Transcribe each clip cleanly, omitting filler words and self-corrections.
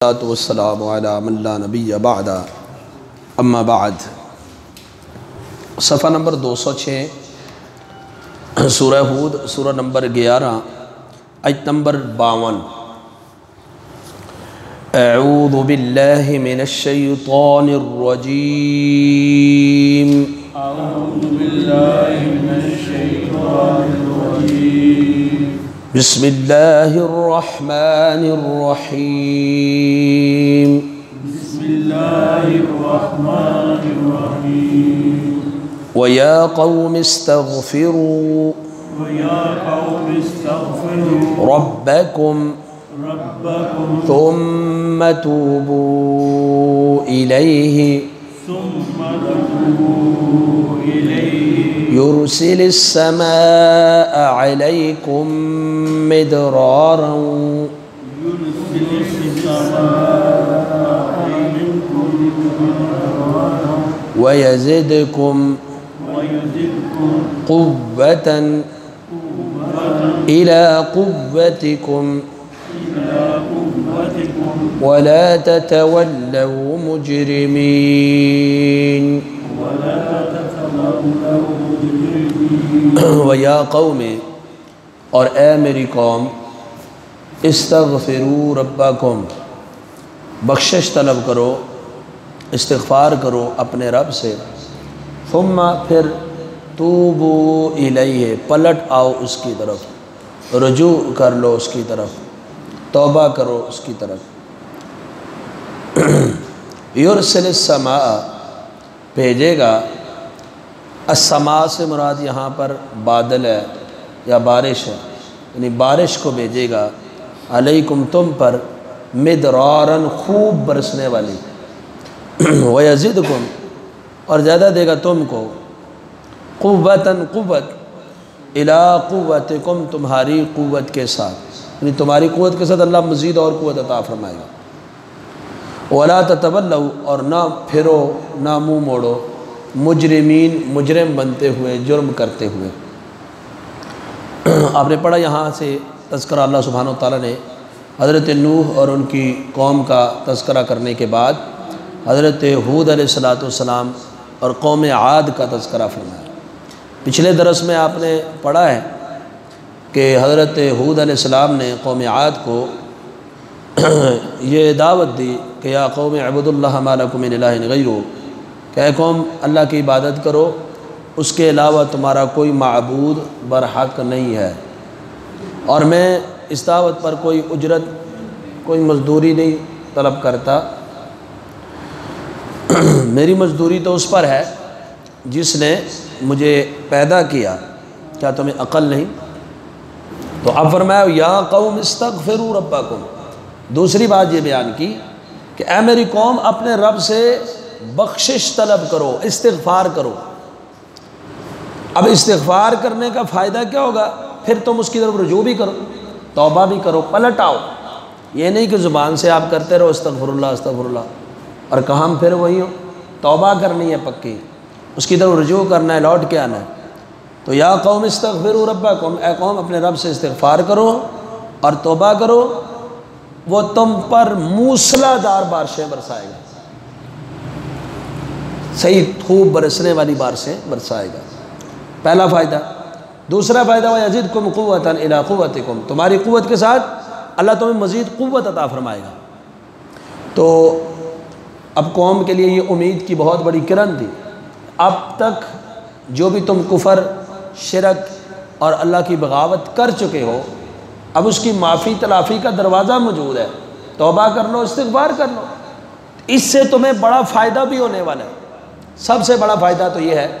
والسلام علی من لا نبی بعد اما بعد صفحہ نمبر 206 سورہ ہود سورہ نمبر 11 آیت نمبر 52 اعوذ باللہ من الشیطان الرجیم اعوذ باللہ من الشیطان الرجیم بسم اللہ الرحمن الرحیم بسم اللہ الرحمن الرحیم وَيَا قَوْمِ اسْتَغْفِرُوا وَيَا قَوْمِ اسْتَغْفِرُوا رَبَّكُمْ ثُمَّ تُوبُوا إِلَيْهِ ثُمَّ تُوبُوا إِلَيْهِ يُرْسِلِ السَّمَاءَ عَلَيْكُمْ مِدْرَارًا يُرْسِلِ السَّمَاءَ عَلَيْكُمْ مِدْرَارًا وَيَزِدْكُمْ قُوَّةً إِلَى قُوَّتِكُمْ وَلَا تَتَوَلَّوْا مُجْرِمِينَ وَيَا قَوْمِ اور اے میری قوم استغفروا ربکم بخشش طلب کرو استغفار کرو اپنے رب سے ثم پھر توبوا الیہ پلٹ آؤ اس کی طرف رجوع کر لو اس کی طرف توبہ کرو اس کی طرف یرسل السماء بھیجے گا السماء سے مراد یہاں پر بادل ہے یا بارش ہے یعنی بارش کو بھیجے گا علیکم تم پر مدرارن خوب برسنے والی وَيَزِدْكُمْ اور زیادہ دے گا تم کو قُوَّةً قوت اِلَىٰ قُوَّتِكُمْ تمہاری قوت کے ساتھ یعنی تمہاری قوت کے ساتھ اللہ مزید اور قوت عطا فرمائے گا وَلَا تَتَوَلَّوْا اور نہ پھرو نہ منہ موڑو مجرمین مجرم بنتے ہوئے جرم کرتے ہوئے آپ نے پڑھا یہاں سے تذکرہ اللہ سبحانہ وتعالیٰ نے حضرت نوح اور ان کی قوم کا تذکرہ کرنے کے بعد حضرت ہود علیہ السلام اور قوم عاد کا تذکرہ فرمایا پچھلے درس میں آپ نے پڑھا ہے کہ حضرت ہود علیہ السلام نے قوم عاد کو یہ دعوت دی کہ یا قوم اعبدوا اللہ ما لکم من الہ غیرہ کہ اے قوم اللہ کی عبادت کرو اس کے علاوہ تمہارا کوئی معبود برحق نہیں ہے اور میں اس دعوت پر کوئی اجرت کوئی مزدوری نہیں طلب کرتا میری مزدوری تو اس پر ہے جس نے مجھے پیدا کیا کیا تمہیں عقل نہیں تو اب فرمایا یا قوم استغفروا ربکم دوسری بات یہ بیان کی کہ اے میری قوم اپنے رب سے بخشش طلب کرو استغفار کرو اب استغفار کرنے کا فائدہ کیا ہوگا پھر تم اس کی طرف رجوع بھی کرو توبہ بھی کرو پلٹ آؤ یہ نہیں کہ زبان سے آپ کرتے رہو استغفر اللہ اور کہاں پھر وہی ہو توبہ کرنی ہے پکی اس کی طرف رجوع کرنا ہے لوٹ کے آنا ہے تو یا قوم استغفروا ربکم اے قوم اپنے رب سے استغفار کرو اور توبہ کرو وہ تم پر موسلا دار بارشیں برسائے گا صحیح خوب برسنے والی بارشیں برسائے گا پہلا فائدہ دوسرا فائدہ وَيَزِدْكُمْ قُوَّةً إِلَىٰ قُوَّتِكُمْ تمہاری قوت کے ساتھ اللہ تمہیں مزید قوت عطا فرمائے گا تو اب قوم کے لیے یہ امید کی بہت بڑی کرن تھی اب تک جو بھی تم کفر شرک اور اللہ کی بغاوت کر چکے ہو اب اس کی معافی تلافی کا دروازہ موجود ہے توبہ کر لو استغفار کر لو اس سے تمہیں بڑا فائدہ بھی ہونے والا ہے سب سے بڑا فائدہ تو یہ ہے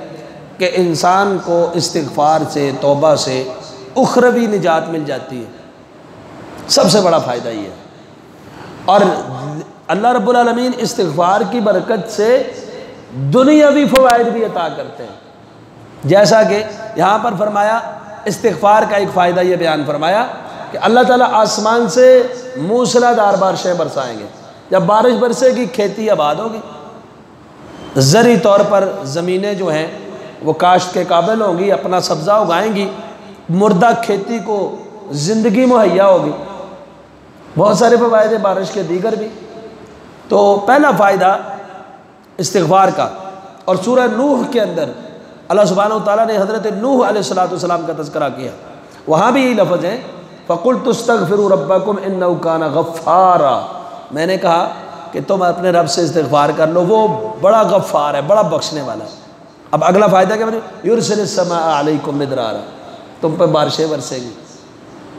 کہ انسان کو استغفار سے توبہ سے اخروی نجات مل جاتی ہے سب سے بڑا فائدہ یہ ہے اور اللہ رب العالمین استغفار کی برکت سے دنیاوی فوائد بھی عطا کرتے ہیں جیسا کہ یہاں پر فرمایا استغفار کا ایک فائدہ یہ بیان فرمایا کہ اللہ تعالیٰ آسمان سے موسلا دار بارشیں برسائیں گے جب بارش برسے گی کھیتی آباد ہوگی زرعی طور پر زمینیں جو ہیں وہ کاشت کے قابل ہوں گی اپنا سبزہ اگائیں گی مردہ کھیتی کو زندگی مہیا ہوگی بہت سارے فوائد بارش کے دیگر بھی تو پہلا فائدہ استغفار کا، اور سورہ نوح کے اندر اللہ سبحانہ وتعالیٰ نے حضرت نوح علیہ السلام کا تذکرہ کیا، وہاں بھی یہی لفظ ہے فَقُلْتُ اسْتَغْفِرُوا رَبَّكُمْ إِنَّهُ كَانَ غَفَّارًا، میں نے کہا کہ تم اپنے رب سے استغفار کر لو، وہ بڑا غفار ہے، بڑا بخشنے والا ہے۔ اب اگلا فائدہ کیا یُرْسِلِ السَّمَاءَ عَلَيْكُمْ مِدْرَارًا، تم پہ بارشیں برسے گی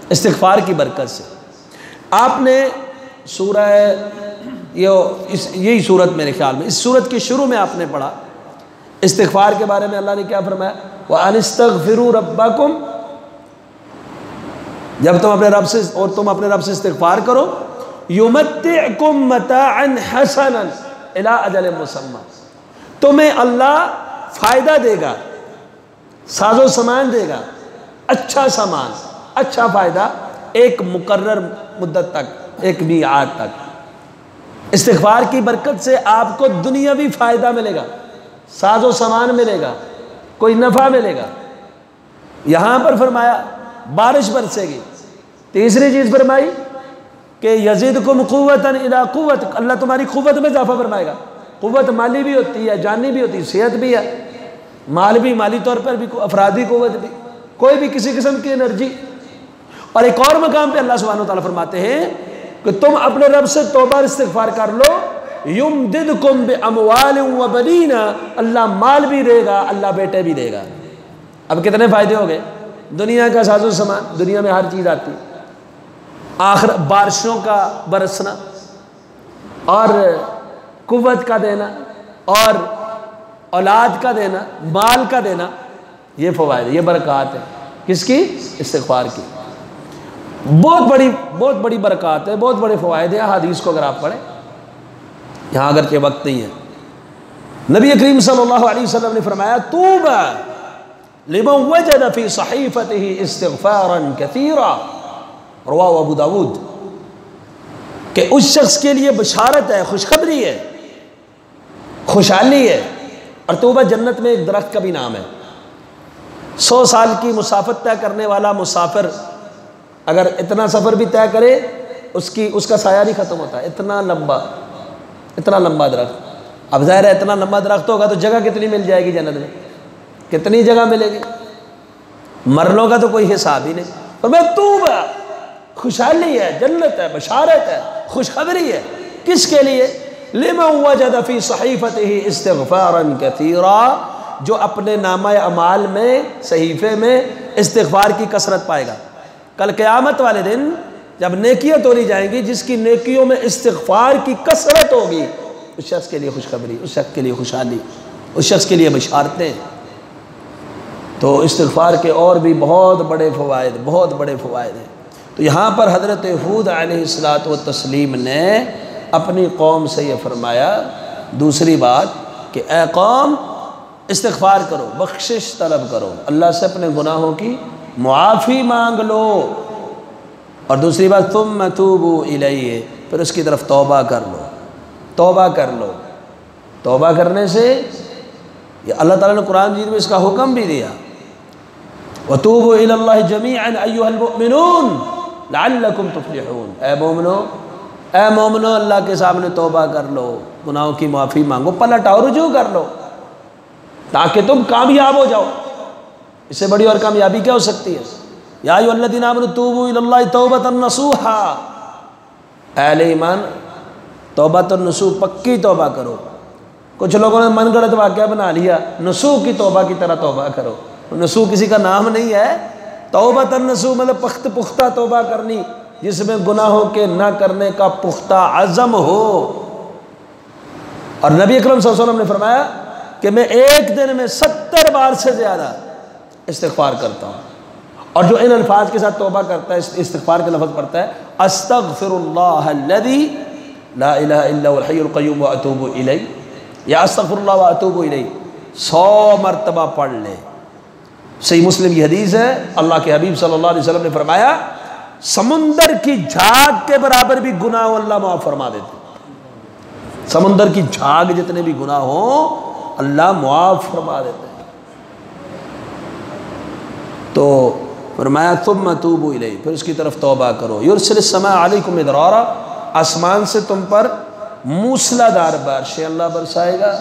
استغفار کی برکت سے۔ آپ نے سورہ یہی صورت میرے خیال میں اس صورت کے شروع میں آپ نے پڑھا استغفار کے بارے میں، اللہ نے کیا فرمایا وَأَنِ اسْتَغْفِرُوا رَبَّكُمْ، جب تم اپنے رب سے استغفار کرو يُمَتِّعْكُمْ مَتَاعًا حَسَنًا إِلَىٰ أَجَلٍ مُّسَمًّى، تمہیں اللہ فائدہ دے گا، ساز و سامان دے گا، اچھا سامان، اچھا فائدہ، ایک مقرر مدت تک، ایک میعاد تک۔ استغفار کی برکت سے آپ کو دنیاوی فائدہ ملے گا، ساز و سامان ملے گا، کوئی نفع ملے گا۔ یہاں پر فرمایا بارش برسے گی۔ تیسری چیز فرمائی کہ یزیدکم قوتا الی قوت، اللہ تمہاری قوت میں اضافہ فرمائے گا۔ قوت مالی بھی ہوتی ہے، جانی بھی ہوتی ہے، صحت بھی ہے، مال بھی، مالی طور پر بھی، افرادی قوت بھی، کوئی بھی کسی قسم کی انرجی۔ اور ایک اور مقام پہ اللہ سبحانہ وتعالیٰ فرماتے ہیں کہ تم اپنے رب سے توبہ استغفار کر لو یمددکم باموال وبنین، اللہ مال بھی دے گا، اللہ بیٹے بھی دے گا۔ اب کتنے فائدے ہو گئے؟ دنیا کا ساز و سامان، دنیا میں ہر چیز آتی، آخر بارشوں کا برسنا اور قوت کا دینا اور اولاد کا دینا، مال کا دینا، یہ فوائد، یہ برکات ہے کس کی؟ استغفار کی۔ بہت بڑی برکات ہے، بہت بڑے فوائد ہیں حدیث کو اگر آپ پڑھیں، یہاں اگرچہ وقت نہیں ہے۔ نبی کریم صلی اللہ علیہ وسلم نے فرمایا طوبی لمن وجد فی صحیفتہ استغفارا کثیرا، رواہ ابو داود، کہ اس شخص کے لیے بشارت ہے، خوشخبری ہے، خوشحالی ہے۔ اور طوبی جنت میں ایک درخت کا بھی نام ہے۔ 100 سال کی مسافت طے کرنے والا مسافر اگر اتنا سفر بھی طے کرے اس کا سایہ نہیں ختم ہوتا، اتنا لمبا درخت۔ اب ظاہر ہے اتنا لمبا درخت ہوگا تو جگہ کتنی مل جائے گی جنت میں، کتنی جگہ ملے گی، مرلوں کا تو کوئی حساب ہی نہیں۔ اور میں طوبی، خوشحالی ہے، جنت ہے، بشارت ہے، خوشخبری ہے، کس کے لیے؟ لمن وجد فی صحیفتہ استغفارا کثیرا، جو اپنے نامہ اعمال میں، صحیفے میں استغفار کی کثرت پائے گا۔ کل قیامت والے دن جب نیکیاں تولی جائیں گی، جس کی نیکیوں میں استغفار کی کثرت ہوگی، اس شخص کے لیے خوشخبری، اس شخص کے لیے خوشحالی، اس شخص کے لیے بشارتیں۔ تو استغفار کے اور بھی بہت بڑے فوائد ہیں۔ تو یہاں پر حضرت ہود علیہ السلام نے اپنی قوم سے یہ فرمایا، دوسری بات کہ اے قوم استغفار کرو، بخشش طلب کرو، اللہ سے اپنے گناہوں کی معافی مانگ لو، اور دوسری بات ثم توبوا الیہ، پھر اس کی طرف توبہ کر لو، توبہ کر لو۔ توبہ کرنے سے یہ اللہ تعالیٰ نے قرآن مجید میں اس کا حکم بھی دیا، وَتُوبُوا إِلَى اللَّهِ جَمِيعًا أَيُّهَا الْمُؤْمِنُونَ لَعَلَّكُمْ تُفْلِحُونَ، اے مومنو اللہ کے سامنے توبہ کر لو، گناہوں کی معافی مانگو، پلٹ آؤ، رجوع کر لو تاکہ تم کامیاب ہو جاؤ۔ اس سے بڑی اور کامیابی کیا ہو سکتی ہے؟ یا ایھا الذین آمنوا توبوا الی اللہ توبۃ نصوحا، اہل ایمان توبۃ النصوح، پکی توبہ کرو۔ کچھ لوگوں نے من گڑت واقعہ بنا لیا، نصوح کی توبہ کی طرح توبہ کرو۔ نصوح کسی کا نام نہیں ہے، توبۃ النصوح مطلب پختہ توبہ کرنی، جس میں گناہوں کے نہ کرنے کا پختہ عزم ہو۔ اور نبی اکرم صلی اللہ علیہ وسلم نے فرمایا کہ میں ایک دن میں 70 بار سے زیادہ استغفار کرتا ہوں، اور جو ان الفاظ کے ساتھ توبہ کرتا ہے، استغفار کے لفظ پڑھتا ہے استغفر اللہ الذی لا الہ الا هو الحی القیوم واتوب الیہ، یا استغفر اللہ واتوب الیہ 100 مرتبہ پڑھ لے۔ صحیح مسلم کی حدیث ہے، اللہ کے حبیب صلی اللہ علیہ وسلم نے فرمایا سمندر کی جھاگ کے برابر بھی گناہ اللہ معاف فرما دیتے، سمندر کی جھاگ جتنے بھی گناہ ہوں اللہ معاف فرما دیتے ہیں۔ تو فرمایا ثم توبوا الیہ، پھر اس کی طرف توبہ کرو۔ یرسل السماء علیکم مدرارا، آسمان سے تم پر موسلادھار بارشیں اللہ برسائے گا،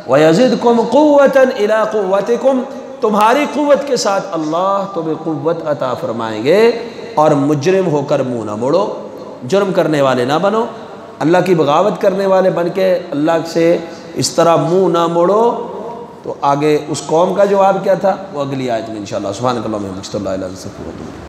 وَيَزِدْكُمْ قُوَّةً إِلَىٰ قُوَّتِكُمْ، تمہاری قوت کے ساتھ اللہ تمہیں قوت عطا فرمائیں گے، اور مجرم ہو کر منہ نہ موڑو، جرم کرنے والے نہ بنو، اللہ کی بغاوت کرنے والے بن کے اللہ سے اس طرح منہ نہ موڑو۔ تو آگے اس قوم کا جواب کیا تھا وہ اگلی آیت میں انشاءاللہ۔ سبحانک اللہم و بحمدک، اشہد ان لا الہ الا انت، استغفرک و اتوب الیک۔